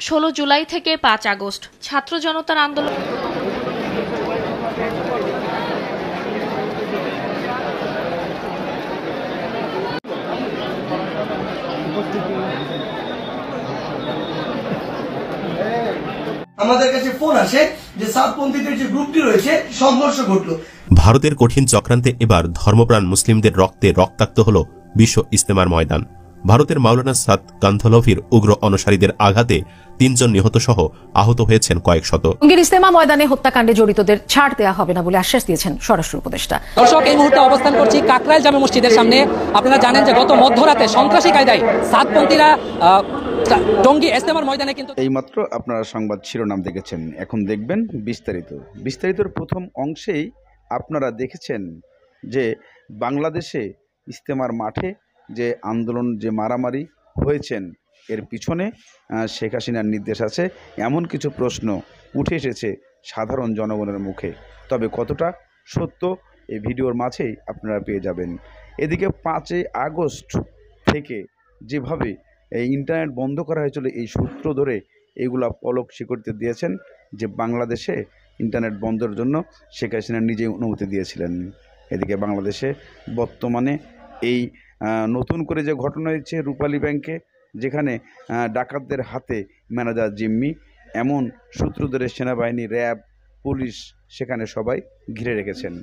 16 জুলাই থেকে 5 আগস্ট ছাত্র জনতার আন্দোলন। আমাদের কাছে ফোন আসে যে সাতপন্থীদের যে গ্রুপটি রয়েছে সংঘর্ষ ঘটলো। ভারতের কঠিন চক্রান্তে এবার ধর্মপ্রাণ মুসলিমদের রক্তে রক্তাক্ত হল বিশ্ব ইজতেমার ময়দান। ভারতের মাওলানা সাদ কান্ধলভির উগ্র অনুসারীদের আঘাতে 3 জন নিহত সহ আহত হয়েছেন কয়েক শত। ইজতেমা ময়দানে হত্যাকাণ্ডে জড়িতদের ছাড় দেওয়া হবে না বলে আশ্বাস দিয়েছেন স্বরাষ্ট্র উপদেষ্টা। দর্শক, এই মুহূর্তে অবস্থান করছি কাকরাইল জামে মসজিদের সামনে। আপনারা জানেন যে গত মধ্যরাতে সন্ত্রাসী কায়দায় সাতপন্থীরা টঙ্গী ইজতেমার ময়দানে কিন্তু এইমাত্র আপনারা সংবাদ শিরোনাম দেখেছেন, এখন দেখবেন বিস্তারিতর প্রথম অংশেই আপনারা দেখেছেন যে বাংলাদেশে ইজতেমার মাঠে যে আন্দোলন, যে মারামারি হয়েছেন, এর পিছনে শেখ হাসিনার নির্দেশ আছে এমন কিছু প্রশ্ন উঠে এসেছে সাধারণ জনগণের মুখে। তবে কতটা সত্য এই ভিডিওর মাঝেই আপনারা পেয়ে যাবেন। এদিকে 5 আগস্ট থেকে যেভাবে এই ইন্টারনেট বন্ধ করা হয়েছিল, এই সূত্র ধরে এগুলা পলক স্বীকৃতি দিয়েছেন যে বাংলাদেশে ইন্টারনেট বন্ধের জন্য শেখ হাসিনা নিজেই অনুমতি দিয়েছিলেন। এদিকে বাংলাদেশে বর্তমানে এই নতুন করে যে ঘটনা হয়েছে রূপালী ব্যাংকে, যেখানে ডাকাতদের হাতে ম্যানেজার জিম্মি, এমন সূত্র ধরে সেনাবাহিনী, র্যাব, পুলিশ সেখানে সবাই ঘিরে রেখেছেন।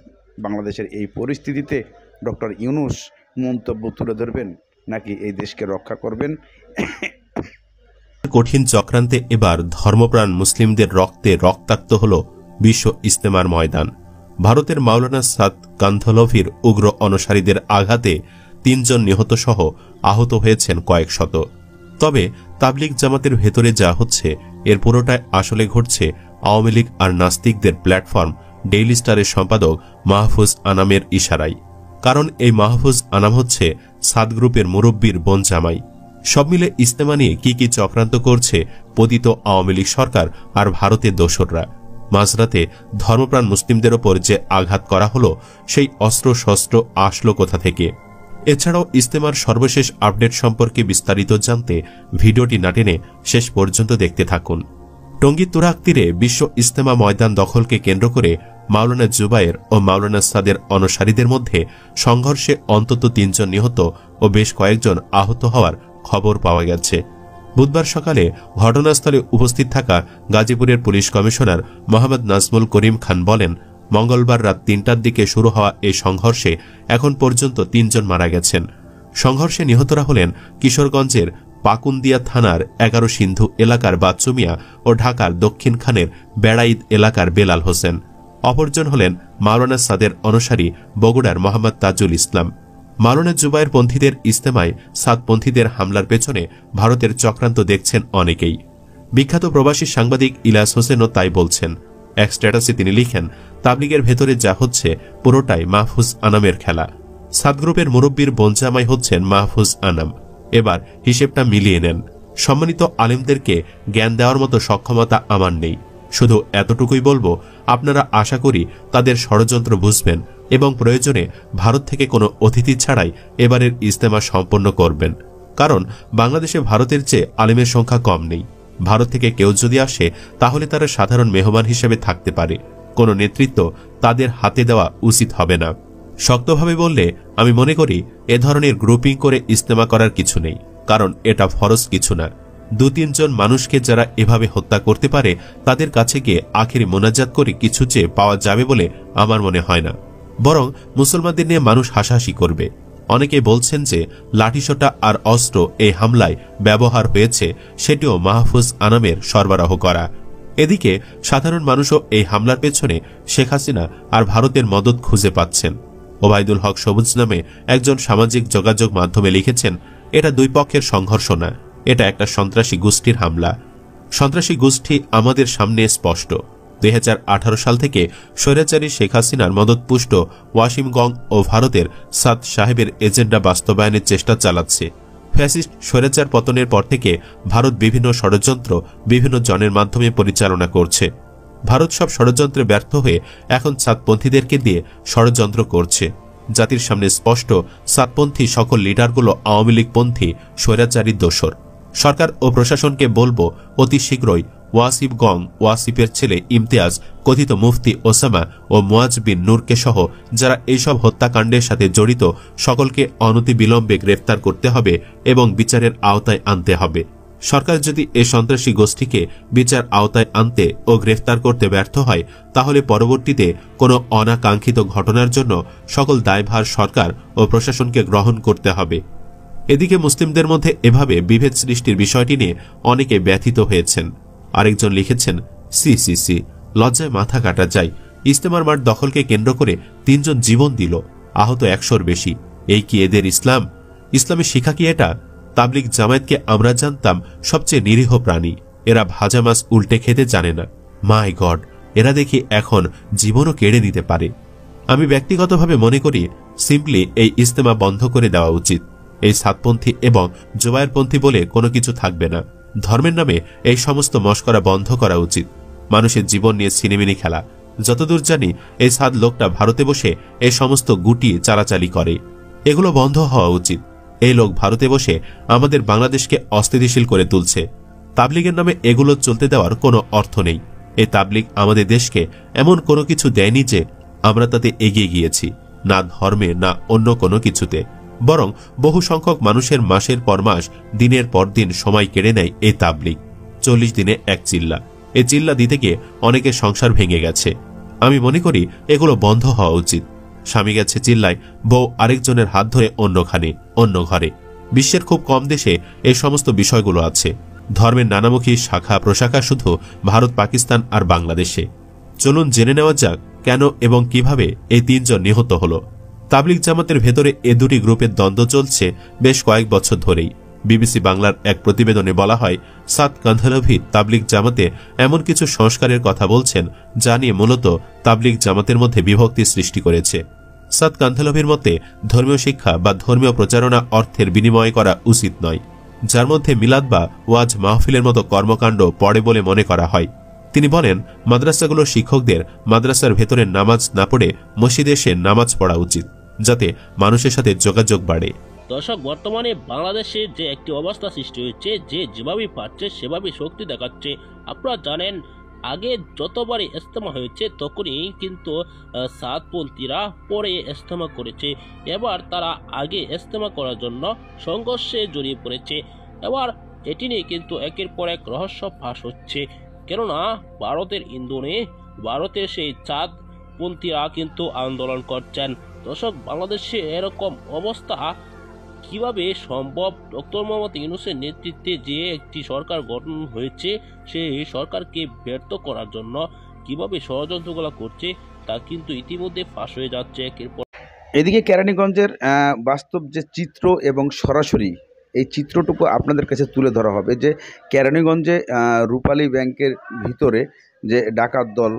বাংলাদেশের এই পরিস্থিতিতে ডক্টর ইউনূস মন্তব্য তুলে ধরবেন নাকি এই দেশকে রক্ষা করবেন? কঠিন চক্রান্তে এবার ধর্মপ্রাণ মুসলিমদের রক্তে রক্তাক্ত হল বিশ্ব ইজতেমার ময়দান। ভারতের মাওলানা সাদ কান্ধলভির উগ্র অনুসারীদের আঘাতে 3 জন নিহত সহ আহত হয়েছেন কয়েক শত। তবে তাবলিগ জামাতের ভেতরে যা হচ্ছে এর পুরোটাই আসলে ঘটছে আওয়ামী লীগ আর নাস্তিকদের প্ল্যাটফর্ম ডেইলি স্টারের সম্পাদক মাহফুজ আনামের ইশারায়। কারণ এই মাহফুজ আনাম হচ্ছে সাদ গ্রুপের মুরব্বীর বোন জামাই। সব মিলে ইজতেমা নিয়ে কি চক্রান্ত করছে পতিত আওয়ামী লীগ সরকার আর ভারতের দোসররা। মাঝরাতে ধর্মপ্রাণ মুসলিমদের ওপর যে আঘাত করা হলো, সেই অস্ত্র শস্ত্র আসলো কোথা থেকে? এছাড়াও ইজতেমার সর্বশেষ আপডেট সম্পর্কে বিস্তারিত জানতে ভিডিওটি না টেনে শেষ পর্যন্ত দেখতে থাকুন। টঙ্গী তুরাগ তীরে বিশ্ব ইজতেমা ময়দান দখলকে কেন্দ্র করে মাওলানা জুবায়ের ও মাওলানা সাদের অনুসারীদের মধ্যে সংঘর্ষে অন্তত 3 জন নিহত ও বেশ কয়েকজন আহত হওয়ার খবর পাওয়া গেছে। বুধবার সকালে ঘটনাস্থলে উপস্থিত থাকা গাজীপুরের পুলিশ কমিশনার মোহাম্মদ নাজমুল করিম খান বলেন, মঙ্গলবার রাত 3টার দিকে শুরু হওয়া এই সংঘর্ষে এখন পর্যন্ত 3 জন মারা গেছেন। সংঘর্ষে নিহতরা হলেন কিশোরগঞ্জের পাকুন্দিয়া থানার 11 সিন্ধু এলাকার বাচ্চু মিয়া ও ঢাকার দক্ষিণ খানের বেড়াইদ এলাকার বেলাল হোসেন। অপরজন হলেন মাওলানা সাদের অনুসারী বগুড়ার মোহাম্মদ তাজুল ইসলাম। মাওলানা জুবায়ের পন্থীদের ইজতেমায় সাদপন্থীদের হামলার পেছনে ভারতের চক্রান্ত দেখছেন অনেকেই। বিখ্যাত প্রবাসী সাংবাদিক ইলিয়াস হোসেনও তাই বলছেন। এক স্ট্যাটাসে তিনি লিখেন, তাবলিগের ভেতরে যা হচ্ছে পুরোটাই মাহফুজ আনামের খেলা। সাদ গ্রুপের মুরব্বীর বোন জামাই হচ্ছেন মাহফুজ আনাম। এবার হিসেবটা মিলিয়ে নেন। সম্মানিত আলেমদেরকে জ্ঞান দেওয়ার মতো সক্ষমতা আমার নেই, শুধু এতটুকুই বলবো, আপনারা আশা করি তাদের ষড়যন্ত্র বুঝবেন এবং প্রয়োজনে ভারত থেকে কোনো অতিথি ছাড়াই এবারের ইজতেমা সম্পন্ন করবেন। কারণ বাংলাদেশে ভারতের চেয়ে আলেমের সংখ্যা কম নেই। ভারত থেকে কেউ যদি আসে তাহলে তারা সাধারণ মেহমান হিসেবে থাকতে পারে, কোনো নেতৃত্ব তাদের হাতে দেওয়া উচিত হবে না। শক্তভাবে বললে আমি মনে করি এ ধরনের গ্রুপিং করে ইজতেমা করার কিছু নেই, কারণ এটা ফরজ কিছু না। 2-3 জন মানুষকে যারা এভাবে হত্যা করতে পারে তাদের কাছে গিয়ে আখেরি মোনাজাত করে কিছু চেয়ে পাওয়া যাবে বলে আমার মনে হয় না। বরং মুসলমানদের নিয়ে মানুষ হাসাহাসি করবে। অনেকে বলছেন যে লাঠিসোঁটা আর অস্ত্র এই হামলায় ব্যবহার হয়েছে, সেটিও মাহফুজ আনামের সরবরাহ করা। এদিকে সাধারণ মানুষও এই হামলার পেছনে শেখ হাসিনা আর ভারতের মদত খুঁজে পাচ্ছেন। ওবায়দুল হক সবুজ নামে একজন সামাজিক যোগাযোগ মাধ্যমে লিখেছেন, এটা 2 পক্ষের সংঘর্ষ না, এটা একটা সন্ত্রাসী গোষ্ঠীর হামলা। সন্ত্রাসী গোষ্ঠী আমাদের সামনে স্পষ্ট। 2018 সাল থেকে স্বৈরাচারী শেখ হাসিনার মদতপুষ্ট ওয়াসিম গং ও ভারতের সাদ সাহেবের এজেন্ডা বাস্তবায়নের চেষ্টা চালাচ্ছে। ফ্যাসিস্ট স্বৈরাচার পতনের পর থেকে ভারত বিভিন্ন ষড়যন্ত্র বিভিন্ন জনের মাধ্যমে পরিচালনা করছে। ভারত সব ষড়যন্ত্রে ব্যর্থ হয়ে এখন সাদপন্থীদেরকে দিয়ে ষড়যন্ত্র করছে। জাতির সামনে স্পষ্ট, সাদপন্থী সকল লিডারগুলো আওয়ামী লীগপন্থী স্বৈরাচারী দোসর। সরকার ও প্রশাসনকে বলবো অতি শীঘ্রই ওয়াসিফ গং, ওয়াসিফের ছেলে ইমতিয়াজ, কথিত মুফতি ওসামা ও মুয়াজ বিন নূরকে সহ যারা এইসব হত্যাকাণ্ডের সাথে জড়িত সকলকে অনতিবিলম্বে গ্রেফতার করতে হবে এবং বিচারের আওতায় আনতে হবে। সরকার যদি এ সন্ত্রাসী গোষ্ঠীকে বিচার আওতায় আনতে ও গ্রেফতার করতে ব্যর্থ হয়, তাহলে পরবর্তীতে কোনো অনাকাঙ্ক্ষিত ঘটনার জন্য সকল দায়ভার সরকার ও প্রশাসনকে গ্রহণ করতে হবে। এদিকে মুসলিমদের মধ্যে এভাবে বিভেদ সৃষ্টির বিষয়টি নিয়ে অনেকে ব্যথিত হয়েছেন। আরেকজন লিখেছেন, সি লজ্জায় মাথা কাটা যায়। ইজতেমার মাঠ দখলকে কেন্দ্র করে 3 জন জীবন দিল, আহত 100-র বেশি। এই কি এদের ইসলাম? ইসলামের শিক্ষা কি এটা? তাবলিগ জামায়াতকে আমরা জানতাম সবচেয়ে নিরীহ প্রাণী। এরা ভাজা মাছ উল্টে খেতে জানে না। মাই গড, এরা দেখি এখন জীবনও কেড়ে নিতে পারে। আমি ব্যক্তিগতভাবে মনে করি সিম্পলি এই ইজতেমা বন্ধ করে দেওয়া উচিত। এই সাতপন্থী এবং জোবায়েরপন্থী বলে কোনো কিছু থাকবে না। ধর্মের নামে এই সমস্ত মশকরা বন্ধ করা উচিত। মানুষের জীবন নিয়ে ছিনিমিনি খেলা। যতদূর জানি এই সাদ লোকটা ভারতে বসে এই সমস্ত গুটি চালাচালি করে। এগুলো বন্ধ হওয়া উচিত। এই লোক ভারতে বসে আমাদের বাংলাদেশকে অস্থিতিশীল করে তুলছে। তাবলিগের নামে এগুলো চলতে দেওয়ার কোনো অর্থ নেই। এই তাবলিগ আমাদের দেশকে এমন কোনো কিছু দেয়নি যে আমরা তাতে এগিয়ে গিয়েছি, না ধর্মে না অন্য কোনো কিছুতে। বরং বহু সংখ্যক মানুষের মাসের পর মাস, দিনের পর দিন সময় কেড়ে নেয় এই তাবলিগ। 40 দিনে এক চিল্লা। এই চিল্লা দিতে গিয়ে অনেকের সংসার ভেঙে গেছে। আমি মনে করি এগুলো বন্ধ হওয়া উচিত। স্বামী গেছে চিল্লায়, বউ আরেকজনের হাত ধরে অন্যখানে, অন্য ঘরে। বিশ্বের খুব কম দেশে এই সমস্ত বিষয়গুলো আছে। ধর্মের নানামুখী শাখা প্রশাখা শুধু ভারত, পাকিস্তান আর বাংলাদেশে। চলুন জেনে নেওয়া যাক কেন এবং কিভাবে এই 3 জন নিহত হল। তাবলিগ জামাতের ভেতরে এ দুটি গ্রুপের দ্বন্দ্ব চলছে বেশ কয়েক বছর ধরেই। বিবিসি বাংলার এক প্রতিবেদনে বলা হয়, সাদ কান্ধলভি তাবলিগ জামাতে এমন কিছু সংস্কারের কথা বলছেন যা নিয়ে মূলত তাবলিগ জামাতের মধ্যে বিভক্তি সৃষ্টি করেছে। সাদ কান্ধলভির মতে ধর্মীয় শিক্ষা বা ধর্মীয় প্রচারণা অর্থের বিনিময় করা উচিত নয়, যার মধ্যে মিলাদ বা ওয়াজ মাহফিলের মতো কর্মকাণ্ড পড়ে বলে মনে করা হয়। তিনি বলেন, মাদ্রাসাগুলোর শিক্ষকদের মাদ্রাসার ভেতরে নামাজ না পড়ে মসজিদে এসে নামাজ পড়া উচিত, যাতে মানুষের সাথে যোগাযোগ বাড়ে। দর্শক, বর্তমানে বাংলাদেশে যে একটি অবস্থা সৃষ্টি হয়েছে, যে যেভাবে পারছে সেভাবে শক্তি দেখাচ্ছে। আপনারা জানেন, আগে যতবারই ইজতেমা হয়েছে তখনই কিন্তু সাতপন্থীরা পরে ইজতেমা করেছে। এবার তারা আগে ইজতেমা করার জন্য সংঘর্ষে জড়িয়ে পড়েছে। এবার এটি নিয়ে কিন্তু একের পর এক রহস্য ফাঁস হচ্ছে। কেননা ভারতের ইন্ধনে ভারতের সেই চাঁদপন্থীরা কিন্তু আন্দোলন করছেন। দর্শক, বাংলাদেশে এরকম অবস্থা কিভাবে সম্ভব? ডক্টর মোহাম্মদ ইউনূসের নেতৃত্বে যে একটি সরকার গঠন হয়েছে, সেই সরকারকে ব্যর্থ করার জন্য কিভাবে ষড়যন্ত্রগুলো করছে তা কিন্তু ইতিমধ্যে ফাঁস হয়ে যাচ্ছে একের পর। এদিকে কেরানীগঞ্জের বাস্তব যে চিত্র এবং সরাসরি এই চিত্রটুকু আপনাদের কাছে তুলে ধরা হবে যে কেরানীগঞ্জে রূপালী ব্যাংকের ভিতরে যে ডাকাত দল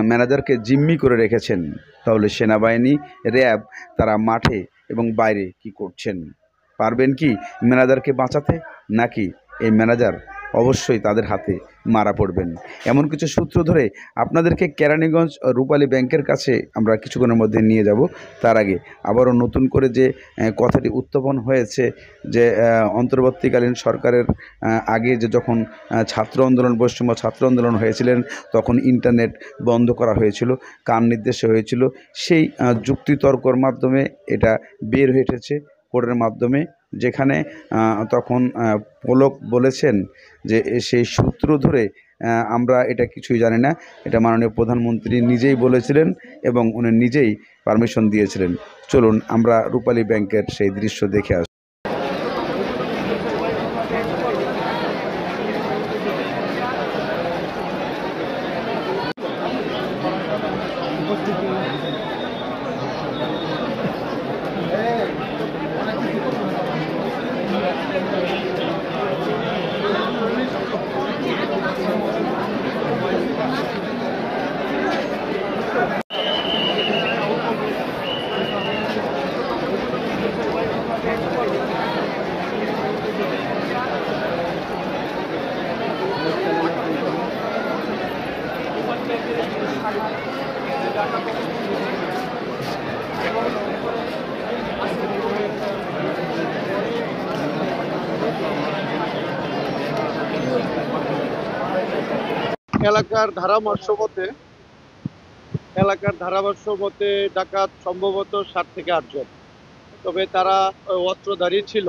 ম্যানেজারকে জিম্মি করে রেখেছেন, তাহলে সেনাবাহিনী, র্যাব তারা মাঠে এবং বাইরে কি করছেন? পারবেন কি ম্যানেজারকে বাঁচাতে, নাকি এই ম্যানেজার অবশ্যই তাদের হাতে মারা পড়বেন? এমন কিছু সূত্র ধরে আপনাদেরকে কেরানীগঞ্জ রূপালী ব্যাংকের কাছে আমরা কিছুক্ষণের মধ্যে নিয়ে যাব। তার আগে আবারও নতুন করে যে কথাটি উত্থাপন হয়েছে যে অন্তর্বর্তীকালীন সরকারের আগে যে যখন ছাত্র আন্দোলন, পশ্চিমবঙ্গ ছাত্র আন্দোলন হয়েছিলেন, তখন ইন্টারনেট বন্ধ করা হয়েছিল, কার নির্দেশে হয়েছিল, সেই যুক্তিতর্কর মাধ্যমে এটা বের হয়ে এসেছে কোর্টের মাধ্যমে, যেখানে তখন পলক বলেছেন যে সেই সূত্র ধরে আমরা এটা কিছুই জানি না, এটা মাননীয় প্রধানমন্ত্রী নিজেই বলেছিলেন এবং উনি নিজেই পারমিশন দিয়েছিলেন। চলুন আমরা রূপালী ব্যাংকের সেই দৃশ্য দেখে আসি। এলাকার ধারাভাষ্য মতে ডাকাত সম্ভবত 7 থেকে 8 জন, তবে তারা অস্ত্রধারী ছিল।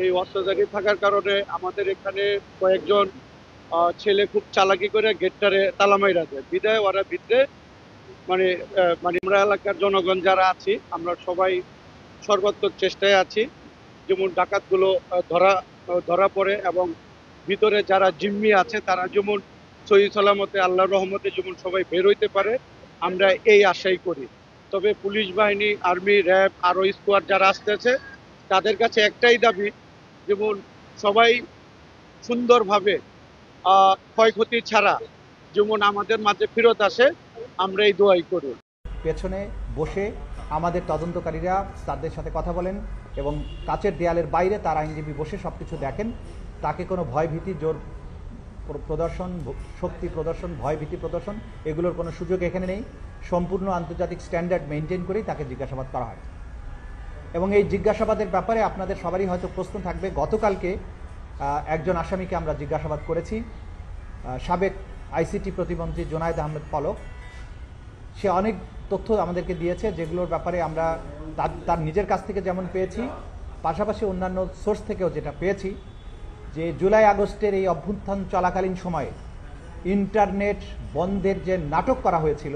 এই অস্ত্রধারী থাকার কারণে আমাদের এখানে কয়েকজন ছেলে খুব চালাকি করে গেটটারে তালা মাইরা দেয়, বিদায় ওরা ভিতরে মানে আমরা এলাকার জনগণ যারা আছি আমরা সবাই সর্বাত্মক চেষ্টায় আছি, যেমন ডাকাতগুলো ধরা পড়ে এবং ভিতরে যারা জিম্মি আছে তারা যেমন সহি সালামতে আল্লাহর রহমতে যেমন সবাই বের হইতে পারে আমরা এই আশাই করি। তবে পুলিশ বাহিনী, আর্মি, র্যাব আরও স্কোয়াড যারা আসতেছে তাদের কাছে একটাই দাবি, যেমন সবাই সুন্দরভাবে ক্ষয়ক্ষতি ছাড়া যেমন আমাদের মাঝে ফেরত আসে, আমরা এই দোয়াই করি। পেছনে বসে আমাদের তদন্তকারীরা তাদের সাথে কথা বলেন এবং কাচের দেয়ালের বাইরে তার আইনজীবী বসে সব কিছু দেখেন। তাকে কোনো ভয়ভীতি, জোর প্রদর্শন, শক্তি প্রদর্শন, ভয়ভীতি প্রদর্শন এগুলোর কোনো সুযোগ এখানে নেই। সম্পূর্ণ আন্তর্জাতিক স্ট্যান্ডার্ড মেনটেন করেই তাকে জিজ্ঞাসাবাদ করা হয়। এবং এই জিজ্ঞাসাবাদের ব্যাপারে আপনাদের সবারই হয়তো প্রশ্ন থাকবে। গতকালকে একজন আসামিকে আমরা জিজ্ঞাসাবাদ করেছি, সাবেক আইসিটি প্রতিমন্ত্রী জুনায়েদ আহমেদ পলক। সে অনেক তথ্য আমাদেরকে দিয়েছে, যেগুলোর ব্যাপারে আমরা তার নিজের কাছ থেকে যেমন পেয়েছি, পাশাপাশি অন্যান্য সোর্স থেকেও যেটা পেয়েছি, যে জুলাই আগস্টের এই অভ্যুত্থান চলাকালীন সময়ে ইন্টারনেট বন্ধের যে নাটক করা হয়েছিল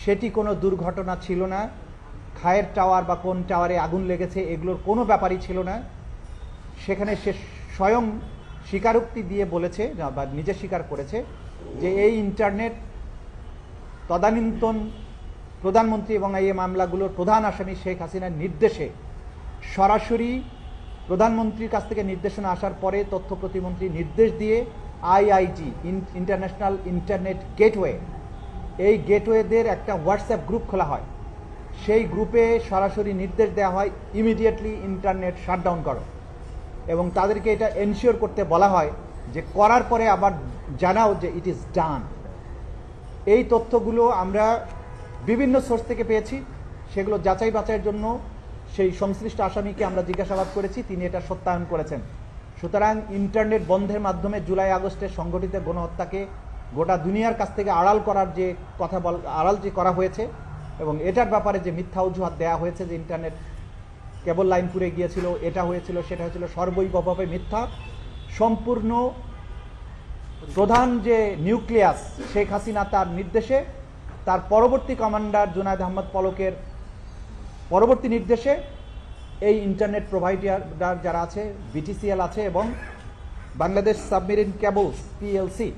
সেটি কোনো দুর্ঘটনা ছিল না। খায়ের টাওয়ার বা কোন টাওয়ারে আগুন লেগেছে এগুলোর কোনো ব্যাপারই ছিল না। সেখানে সে স্বয়ং স্বীকারোক্তি দিয়ে বলেছে বা নিজে স্বীকার করেছে যে এই ইন্টারনেট তদানীন্তন প্রধানমন্ত্রী এবং এই মামলাগুলোর প্রধান আসামি শেখ হাসিনার নির্দেশে সরাসরি প্রধানমন্ত্রীর কাছ থেকে নির্দেশনা আসার পরে তথ্য প্রতিমন্ত্রী নির্দেশ দিয়ে আইআইটি, ইন্টারন্যাশনাল ইন্টারনেট গেটওয়ে, এই গেটওয়েদের একটা হোয়াটসঅ্যাপ গ্রুপ খোলা হয়। সেই গ্রুপে সরাসরি নির্দেশ দেওয়া হয় ইমিডিয়েটলি ইন্টারনেট শাটডাউন করো, এবং তাদেরকে এটা এনশিওর করতে বলা হয় যে করার পরে আবার জানাও যে ইট ইজ ডান। এই তথ্যগুলো আমরা বিভিন্ন সোর্স থেকে পেয়েছি, সেগুলো যাচাই বাছাইয়ের জন্য সেই সংশ্লিষ্ট আসামিকে আমরা জিজ্ঞাসাবাদ করেছি, তিনি এটা সত্যায়ন করেছেন। সুতরাং ইন্টারনেট বন্ধের মাধ্যমে জুলাই আগস্টের সংগঠিত গণহত্যাকে গোটা দুনিয়ার কাছ থেকে আড়াল করার যে আড়াল যে করা হয়েছে এবং এটার ব্যাপারে যে মিথ্যা অজুহাত দেওয়া হয়েছে যে ইন্টারনেট কেবল লাইন পুড়ে গিয়েছিল, এটা হয়েছিল, সেটা হয়েছিল, সর্বৈবভাবে মিথ্যা। সম্পূর্ণ প্রধান যে নিউক্লিয়াস শেখ হাসিনা তার নির্দেশে, তার পরবর্তী কমান্ডার জুনায়েদ আহমেদ পলকের পরবর্তী নির্দেশে এই ইন্টারনেট প্রোভাইডার যারা আছে, বিটিসিএল আছে এবং বাংলাদেশ সাবমেরিন কেবলস পিএলসি,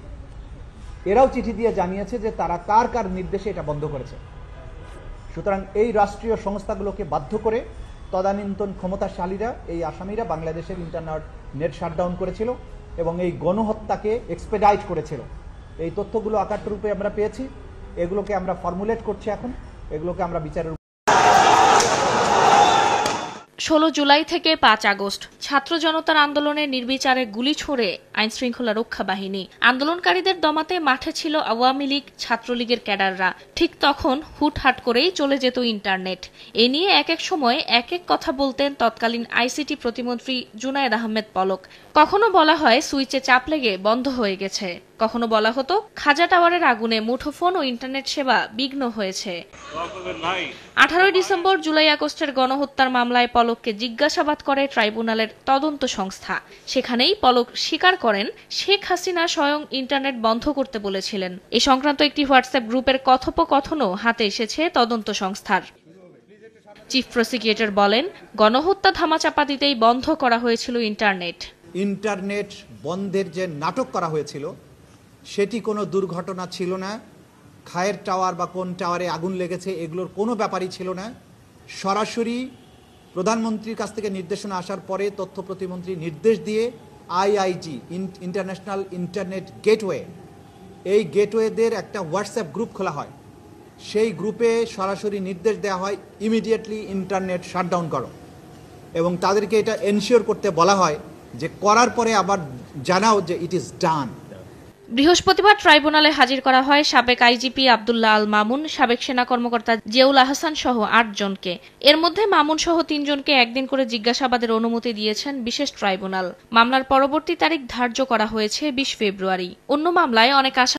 এরাও চিঠি দিয়ে জানিয়েছে যে তারা কার কার নির্দেশে এটা বন্ধ করেছে। সুতরাং এই রাষ্ট্রীয় সংস্থাগুলোকে বাধ্য করে তদানীন্তন ক্ষমতাশালীরা, এই আসামিরা বাংলাদেশের ইন্টারনেট শাটডাউন করেছিল এবং এই গণহত্যাকে এক্সপেডাইট করেছিল। এই তথ্যগুলো আকার রূপে আমরা পেয়েছি, এগুলোকে আমরা ফর্মুলেট করছি, এখন এগুলোকে আমরা বিচারের 16 জুলাই থেকে 5 আগস্ট ছাত্র জনতার আন্দোলনে নির্বিচারে গুলি ছোড়ে আইনশৃঙ্খলা রক্ষা বাহিনী। আন্দোলনকারীদের দমাতে মাঠে ছিল আওয়ামী লীগ, ছাত্রলীগের ক্যাডাররা। ঠিক তখন হুটহাট করেই চলে যেত ইন্টারনেট। এ নিয়ে এক এক সময় এক এক কথা বলতেন তৎকালীন আইসিটি প্রতিমন্ত্রী জুনায়েদ আহমেদ পলক। কখনো বলা হয় সুইচে চাপ লেগে বন্ধ হয়ে গেছে, কখনো বলা হতো খাজা টাওয়ারের আগুনে মুঠোফোন ও ইন্টারনেট সেবা বিঘ্ন হয়েছে। 18 ডিসেম্বর জুলাই আগস্টের গণহত্যার মামলায় পলককে জিজ্ঞাসাবাদ করে ট্রাইব্যুনালের তদন্ত সংস্থা। সেখানেই পলক স্বীকার করেন শেখ হাসিনা স্বয়ং ইন্টারনেট বন্ধ করতে বলেছিলেন। এ সংক্রান্ত একটি হোয়াটসঅ্যাপ গ্রুপের কথোপকথনও হাতে এসেছে তদন্ত সংস্থার। চিফ প্রসিকিউটর বলেন, গণহত্যা ধামাচাপা দিতেই বন্ধ করা হয়েছিল ইন্টারনেট বন্ধের যে নাটক করা হয়েছিল সেটি কোনো দুর্ঘটনা ছিল না। খায়ের টাওয়ার বা কোন টাওয়ারে আগুন লেগেছে এগুলোর কোনো ব্যাপারই ছিল না। সরাসরি প্রধানমন্ত্রীর কাছ থেকে নির্দেশনা আসার পরে তথ্য প্রতিমন্ত্রী নির্দেশ দিয়ে আইআইজি, ইন্টারন্যাশনাল ইন্টারনেট গেটওয়ে, এই গেটওয়েদের একটা হোয়াটসঅ্যাপ গ্রুপ খোলা হয়। সেই গ্রুপে সরাসরি নির্দেশ দেওয়া হয় ইমিডিয়েটলি ইন্টারনেট শাটডাউন করো, এবং তাদেরকে এটা এনশিওর করতে বলা হয় যে করার পরে আবার জানাও যে ইট ইজ ডান। বৃহস্পতিবার ট্রাইব্যুনালে হাজির করা হয় সাবেক আইজিপি আব্দুল্লাহ আল মামুন, সাবেক সেনা কর্মকর্তা জিয়াউল আহসান সহ ৮ জনকে। এর মধ্যে মামুন সহ ৩ জনকে একদিন করে জিজ্ঞাসাবাদের অনুমতি দিয়েছেন বিশেষ ট্রাইব্যুনাল। মামলার পরবর্তী তারিখ ধার্য করা হয়েছে ২০ ফেব্রুয়ারি। অন্য মামলায় অনেক